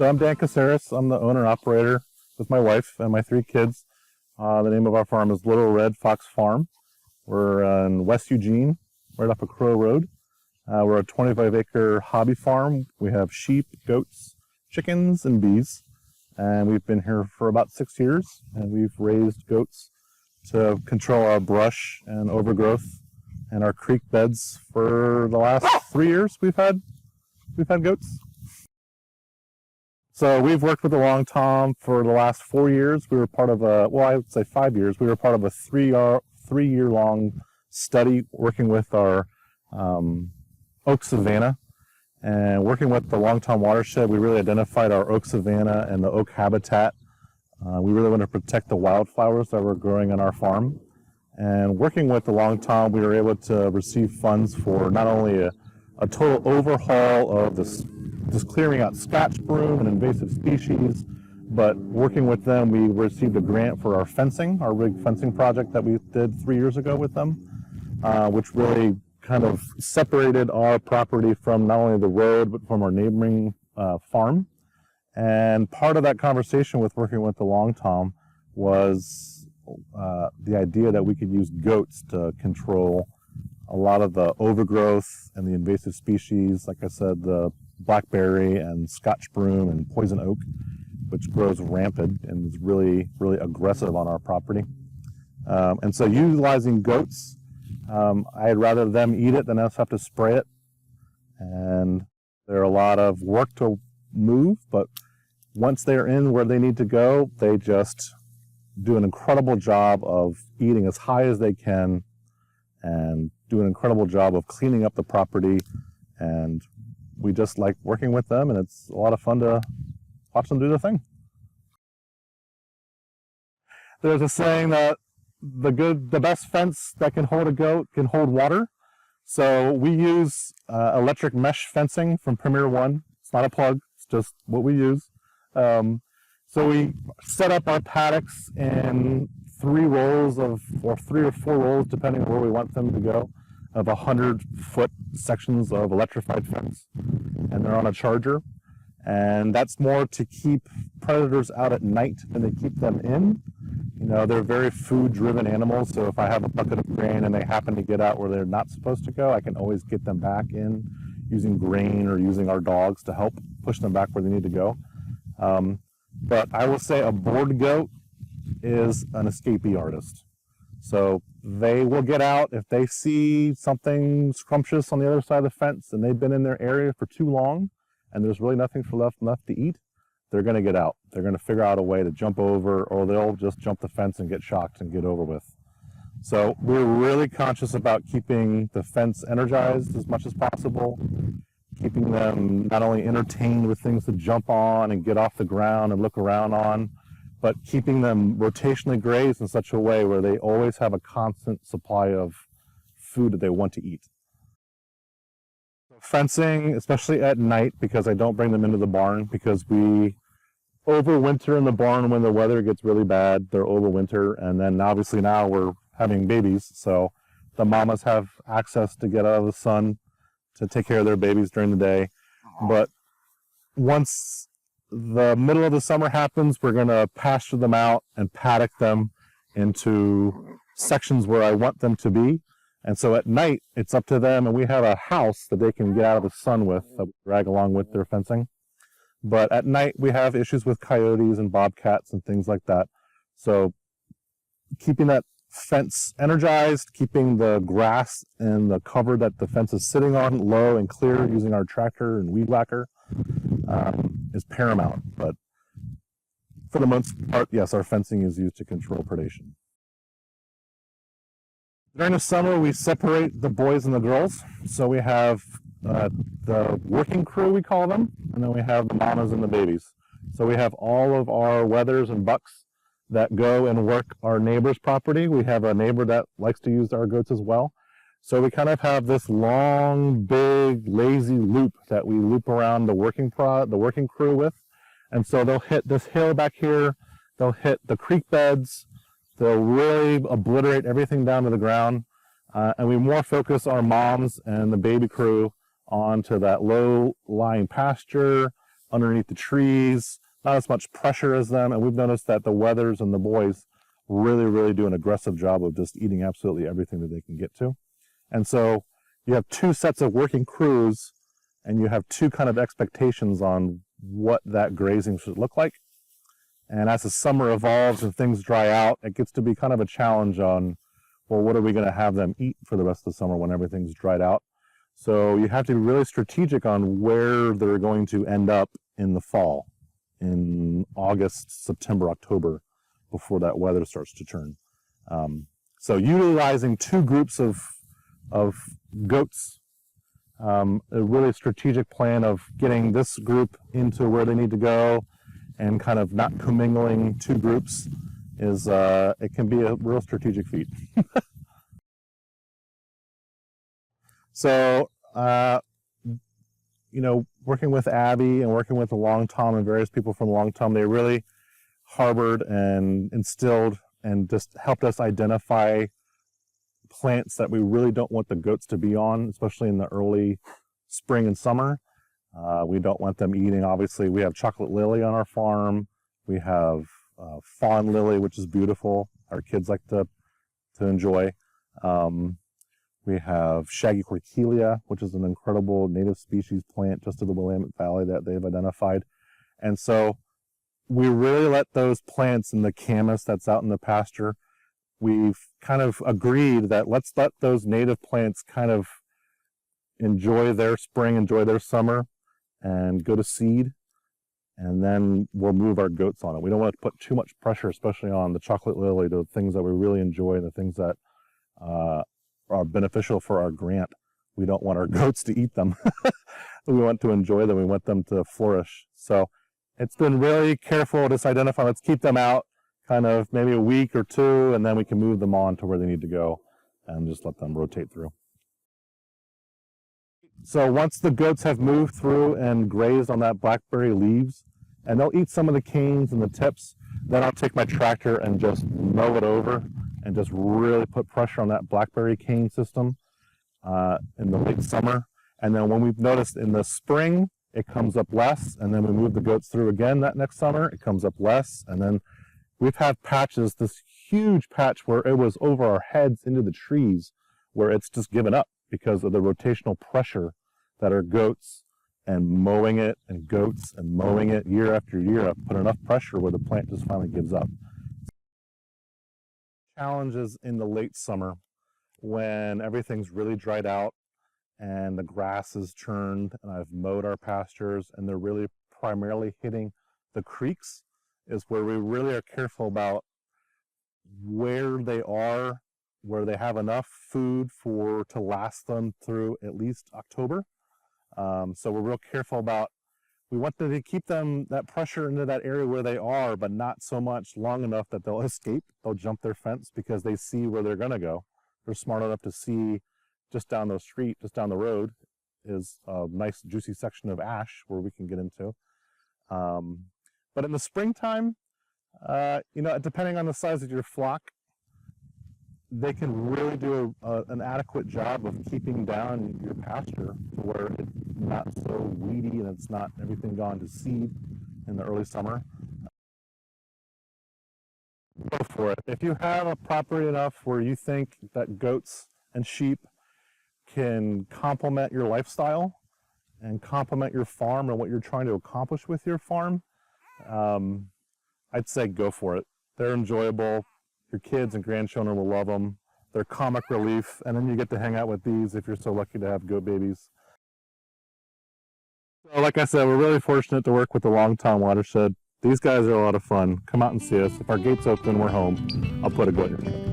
So I'm Dan Casares. I'm the owner and operator with my wife and my 3 kids. The name of our farm is Little Red Fox Farm. We're in West Eugene, right off of Crow Road. We're a 25-acre hobby farm. We have sheep, goats, chickens, and bees. And we've been here for about 6 years, and we've raised goats to control our brush and overgrowth and our creek beds for the last 3 years. We've had goats. So we've worked with the Long Tom for the last 4 years. We were part of I would say 5 years. We were part of a three-year-long study working with our oak savanna. And working with the Long Tom watershed, we really identified our oak savanna and the oak habitat. We really want to protect the wildflowers that we're growing on our farm. And working with the Long Tom, we were able to receive funds for not only a total overhaul of this clearing out Scotch broom and invasive species, but working with them, we received a grant for our fencing, our rig fencing project that we did 3 years ago with them, which really kind of separated our property from not only the road, but from our neighboring farm. And part of that conversation with working with the Long Tom was the idea that we could use goats to control a lot of the overgrowth and the invasive species, like I said, the blackberry and Scotch broom and poison oak, which grows rampant and is really, really aggressive on our property. And so utilizing goats, I'd rather them eat it than us have to spray it. And they're a lot of work to move, but once they're in where they need to go, they just do an incredible job of eating as high as they can and do an incredible job of cleaning up the property. And we just like working with them, and it's a lot of fun to watch them do their thing. There's a saying that the best fence that can hold a goat can hold water. So we use electric mesh fencing from Premier One. It's not a plug, it's just what we use. So we set up our paddocks in 3 rows or 3 or 4 rows, depending on where we want them to go, of 100-foot sections of electrified fence. And they're on a charger. And that's more to keep predators out at night than to keep them in. You know, they're very food-driven animals, so if I have a bucket of grain and they happen to get out where they're not supposed to go, I can always get them back in using grain or using our dogs to help push them back where they need to go. But I will say a bored goat is an escapee artist. So they will get out if they see something scrumptious on the other side of the fence and they've been in their area for too long and there's really nothing left to eat. They're going to get out. They're going to figure out a way to jump over, or they'll just jump the fence and get shocked and get over with. So we're really conscious about keeping the fence energized as much as possible, keeping them not only entertained with things to jump on and get off the ground and look around on, but keeping them rotationally grazed in such a way where they always have a constant supply of food that they want to eat. Fencing, especially at night, because I don't bring them into the barn, because we overwinter in the barn when the weather gets really bad. They're overwinter, and then obviously now we're having babies, so the mamas have access to get out of the sun to take care of their babies during the day. But once the middle of the summer happens, we're going to pasture them out and paddock them into sections where I want them to be. And so at night, it's up to them, and we have a house that they can get out of the sun with, that we drag along with their fencing. But at night, we have issues with coyotes and bobcats and things like that. So keeping that fence energized, keeping the grass and the cover that the fence is sitting on low and clear using our tractor and weed whacker is paramount. But for the most part, yes, our fencing is used to control predation. During the summer, we separate the boys and the girls. So we have the working crew, we call them, and then we have the mamas and the babies. So we have all of our wethers and bucks that go and work our neighbor's property. We have a neighbor that likes to use our goats as well. So we kind of have this long, big, lazy loop that we loop around the working crew with. And so they'll hit this hill back here, they'll hit the creek beds, they'll really obliterate everything down to the ground. And we more focus our moms and the baby crew onto that low-lying pasture, underneath the trees, not as much pressure as them. And we've noticed that the wethers and the boys really do an aggressive job of just eating absolutely everything that they can get to. And so you have two sets of working crews, and you have two kind of expectations on what that grazing should look like. And as the summer evolves and things dry out, it gets to be kind of a challenge on, well, what are we going to have them eat for the rest of the summer when everything's dried out? So you have to be really strategic on where they're going to end up in the fall, in August, September, October, before that weather starts to turn. So utilizing two groups of goats, a really strategic plan of getting this group into where they need to go and kind of not commingling two groups is, it can be a real strategic feat. So, you know, working with Abby and working with the Long Tom and various people from Long Tom, they really harbored and instilled and just helped us identify plants that we really don't want the goats to be on, especially in the early spring and summer. We don't want them eating, obviously. We have chocolate lily on our farm. We have fawn lily, which is beautiful. Our kids like to enjoy. We have shaggy corkelia, which is an incredible native species plant just to the Willamette Valley that they've identified. And so we really let those plants in the camas that's out in the pasture, we've kind of agreed that let's let those native plants kind of enjoy their spring, enjoy their summer, and go to seed, and then we'll move our goats on it. We don't want to put too much pressure, especially on the chocolate lily, the things that we really enjoy, the things that are beneficial for our grant. We don't want our goats to eat them. We want to enjoy them. We want them to flourish. So it's been really careful to identify, let's keep them out kind of maybe a week or two, and then we can move them on to where they need to go and just let them rotate through. So once the goats have moved through and grazed on that blackberry leaves, and they'll eat some of the canes and the tips, then I'll take my tractor and just mow it over and just really put pressure on that blackberry cane system in the late summer. And then when we've noticed in the spring, it comes up less, and then we move the goats through again that next summer, it comes up less, and then we've had patches, this huge patch where it was over our heads into the trees, where it's just given up because of the rotational pressure that our goats and mowing it and goats and mowing it year after year have put enough pressure where the plant just finally gives up. Challenges in the late summer when everything's really dried out and the grass is turned and I've mowed our pastures and they're really primarily hitting the creeks is where we really are careful about where they are, where they have enough food to last them through at least October. So we're real careful about, we want to keep them, that pressure into that area where they are, but not so much long enough that they'll escape. They'll jump their fence because they see where they're going to go. They're smart enough to see just down the street, just down the road is a nice juicy section of ash where we can get into. But in the springtime, you know, depending on the size of your flock, they can really do an adequate job of keeping down your pasture to where it's not so weedy and it's not everything gone to seed in the early summer. Go for it. If you have a property enough where you think that goats and sheep can complement your lifestyle and complement your farm and what you're trying to accomplish with your farm, I'd say go for it. They're enjoyable. Your kids and grandchildren will love them. They're comic relief, and then you get to hang out with these if you're so lucky to have goat babies. So like I said, we're really fortunate to work with the Long Tom Watershed. These guys are a lot of fun. Come out and see us. If our gate's open, we're home. I'll put a goat in your hand.